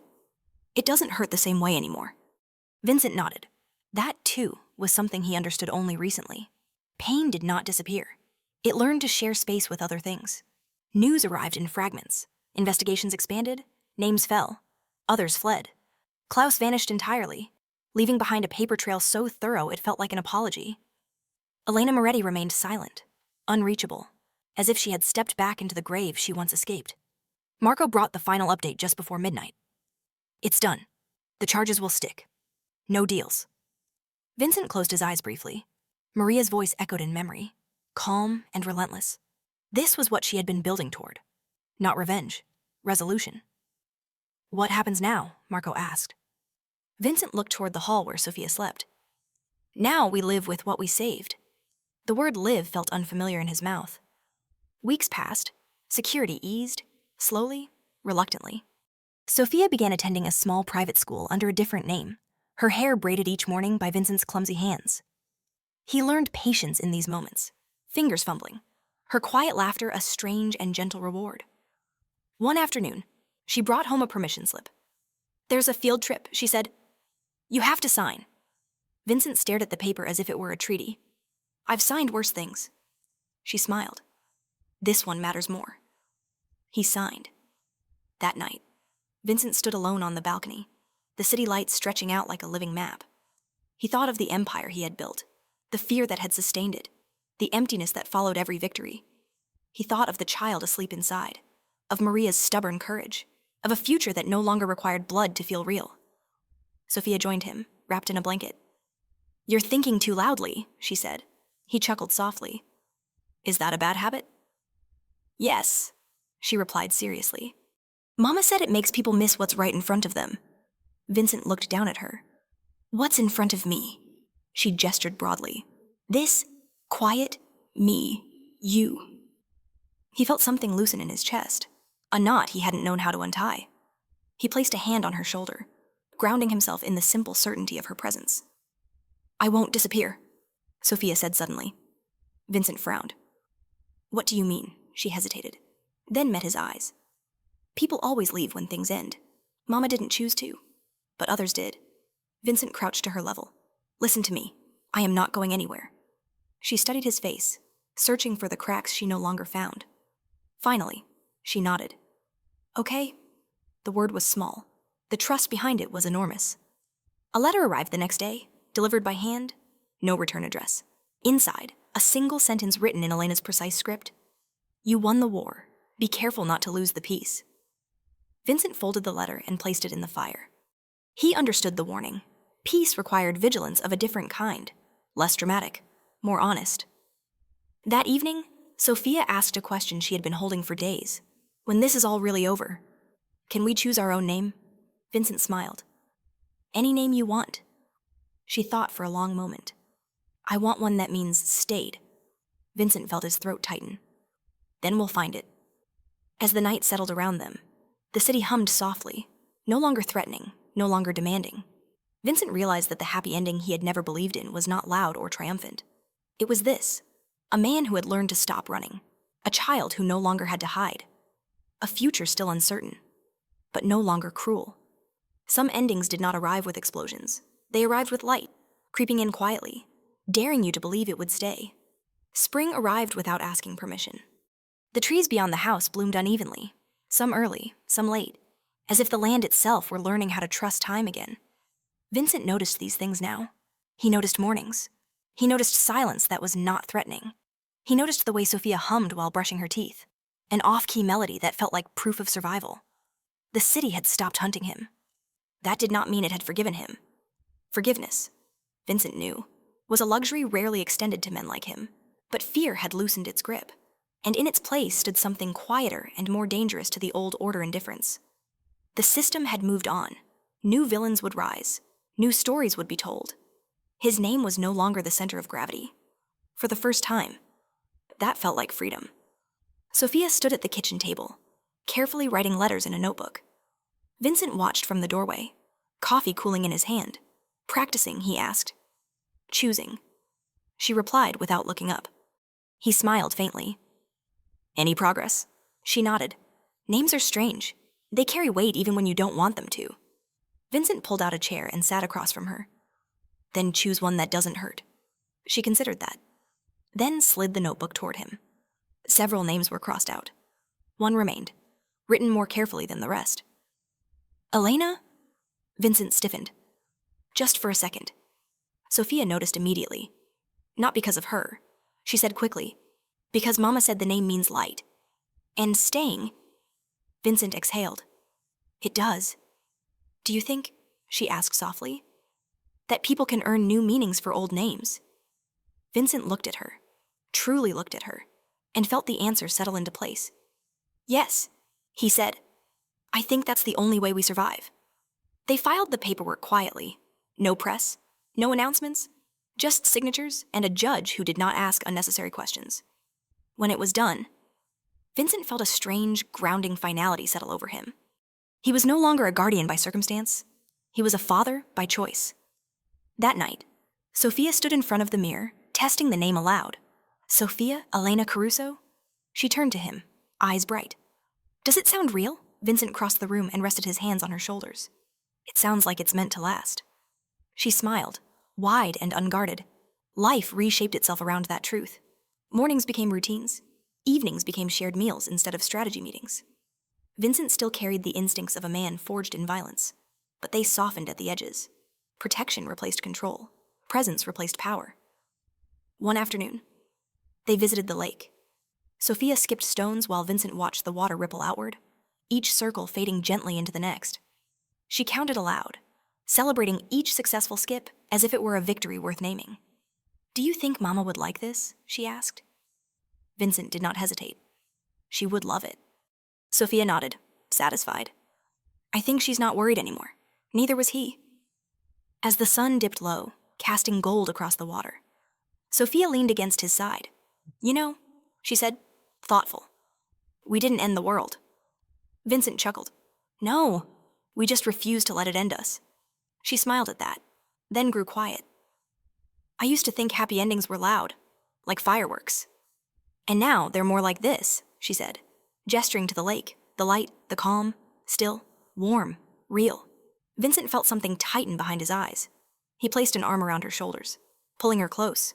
"it doesn't hurt the same way anymore." Vincent nodded. That, too, was something he understood only recently. Pain did not disappear. It learned to share space with other things. News arrived in fragments. Investigations expanded. Names fell. Others fled. Klaus vanished entirely, leaving behind a paper trail so thorough it felt like an apology. Elena Moretti remained silent, unreachable, as if she had stepped back into the grave she once escaped. Marco brought the final update just before midnight. "It's done. The charges will stick. No deals." Vincent closed his eyes briefly. Maria's voice echoed in memory, calm and relentless. This was what she had been building toward. Not revenge, resolution. "What happens now?" Marco asked. Vincent looked toward the hall where Sophia slept. "Now we live with what we saved." The word live felt unfamiliar in his mouth. Weeks passed. Security eased, slowly, reluctantly. Sophia began attending a small private school under a different name, her hair braided each morning by Vincent's clumsy hands. He learned patience in these moments, fingers fumbling, her quiet laughter a strange and gentle reward. One afternoon, she brought home a permission slip. "There's a field trip," she said. "You have to sign." Vincent stared at the paper as if it were a treaty. "I've signed worse things." She smiled. "This one matters more." He signed. That night, Vincent stood alone on the balcony, the city lights stretching out like a living map. He thought of the empire he had built, the fear that had sustained it, the emptiness that followed every victory. He thought of the child asleep inside, of Maria's stubborn courage, of a future that no longer required blood to feel real. Sophia joined him, wrapped in a blanket. "You're thinking too loudly," she said. He chuckled softly. "Is that a bad habit?" "Yes," she replied seriously. "Mama said it makes people miss what's right in front of them." Vincent looked down at her. "What's in front of me?" She gestured broadly. "This, quiet, me, you." He felt something loosen in his chest, a knot he hadn't known how to untie. He placed a hand on her shoulder, grounding himself in the simple certainty of her presence. "I won't disappear," Sophia said suddenly. Vincent frowned. "What do you mean?" She hesitated, then met his eyes. "People always leave when things end. Mama didn't choose to, but others did." Vincent crouched to her level. "Listen to me. I am not going anywhere." She studied his face, searching for the cracks she no longer found. Finally, she nodded. "Okay." The word was small. The trust behind it was enormous. A letter arrived the next day, delivered by hand, no return address. Inside, a single sentence written in Elena's precise script. "You won the war. Be careful not to lose the peace." Vincent folded the letter and placed it in the fire. He understood the warning. Peace required vigilance of a different kind, less dramatic, more honest. That evening, Sophia asked a question she had been holding for days. "When this is all really over, can we choose our own name?" Vincent smiled. "Any name you want." She thought for a long moment. "I want one that means stayed." Vincent felt his throat tighten. "Then we'll find it." As the night settled around them, the city hummed softly, no longer threatening, no longer demanding. Vincent realized that the happy ending he had never believed in was not loud or triumphant. It was this: a man who had learned to stop running, a child who no longer had to hide, a future still uncertain, but no longer cruel. Some endings did not arrive with explosions. They arrived with light, creeping in quietly, daring you to believe it would stay. Spring arrived without asking permission. The trees beyond the house bloomed unevenly, some early, some late, as if the land itself were learning how to trust time again. Vincent noticed these things now. He noticed mornings. He noticed silence that was not threatening. He noticed the way Sophia hummed while brushing her teeth, an off-key melody that felt like proof of survival. The city had stopped hunting him. That did not mean it had forgiven him. Forgiveness, Vincent knew, was a luxury rarely extended to men like him, but fear had loosened its grip, and in its place stood something quieter and more dangerous to the old order indifference. The system had moved on. New villains would rise. New stories would be told. His name was no longer the center of gravity. For the first time, that felt like freedom. Sophia stood at the kitchen table, carefully writing letters in a notebook. Vincent watched from the doorway, coffee cooling in his hand. "Practicing," he asked. "Choosing." She replied without looking up. He smiled faintly. "Any progress?" She nodded. "Names are strange. They carry weight even when you don't want them to." Vincent pulled out a chair and sat across from her. "Then choose one that doesn't hurt." She considered that, then slid the notebook toward him. Several names were crossed out. One remained, written more carefully than the rest. "Elena?" Vincent stiffened. Just for a second. Sophia noticed immediately. Not because of her. She said quickly, "Because Mama said the name means light. And staying." Vincent exhaled. "It does. Do you think," she asked softly, "that people can earn new meanings for old names?" Vincent looked at her, truly looked at her, and felt the answer settle into place. "Yes," he said. "I think that's the only way we survive." They filed the paperwork quietly. No press, no announcements, just signatures and a judge who did not ask unnecessary questions. When it was done, Vincent felt a strange, grounding finality settle over him. He was no longer a guardian by circumstance. He was a father by choice. That night, Sophia stood in front of the mirror, testing the name aloud. Sophia Elena Caruso? She turned to him, eyes bright. Does it sound real? Vincent crossed the room and rested his hands on her shoulders. It sounds like it's meant to last. She smiled, wide and unguarded. Life reshaped itself around that truth. Mornings became routines. Evenings became shared meals instead of strategy meetings. Vincent still carried the instincts of a man forged in violence, but they softened at the edges. Protection replaced control. Presence replaced power. One afternoon, they visited the lake. Sophia skipped stones while Vincent watched the water ripple outward, each circle fading gently into the next. She counted aloud, celebrating each successful skip as if it were a victory worth naming. Do you think Mama would like this? She asked. Vincent did not hesitate. She would love it. Sophia nodded, satisfied. I think she's not worried anymore. Neither was he. As the sun dipped low, casting gold across the water, Sophia leaned against his side. You know, she said, thoughtful. We didn't end the world. Vincent chuckled. No, we just refused to let it end us. She smiled at that, then grew quiet. I used to think happy endings were loud, like fireworks. And now they're more like this, she said, gesturing to the lake, the light, the calm, still, warm, real. Vincent felt something tighten behind his eyes. He placed an arm around her shoulders, pulling her close.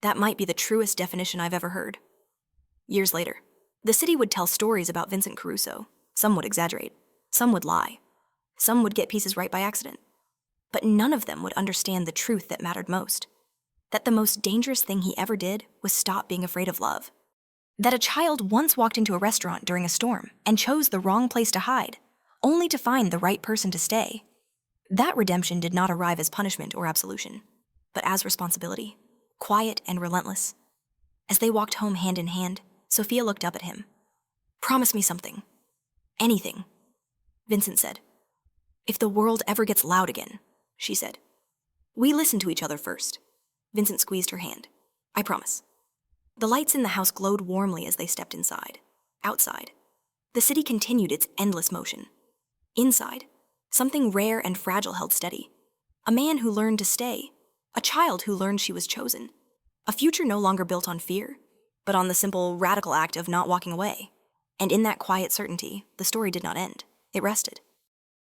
That might be the truest definition I've ever heard. Years later, the city would tell stories about Vincent Caruso. Some would exaggerate, some would lie, some would get pieces right by accident. But none of them would understand the truth that mattered most. That the most dangerous thing he ever did was stop being afraid of love. That a child once walked into a restaurant during a storm and chose the wrong place to hide, only to find the right person to stay. That redemption did not arrive as punishment or absolution, but as responsibility, quiet and relentless. As they walked home hand in hand, Sophia looked up at him. Promise me something. Anything. Vincent said. If the world ever gets loud again, she said. We listen to each other first. Vincent squeezed her hand. I promise. The lights in the house glowed warmly as they stepped inside. Outside, the city continued its endless motion. Inside, something rare and fragile held steady. A man who learned to stay. A child who learned she was chosen. A future no longer built on fear, but on the simple, radical act of not walking away. And in that quiet certainty, the story did not end. It rested.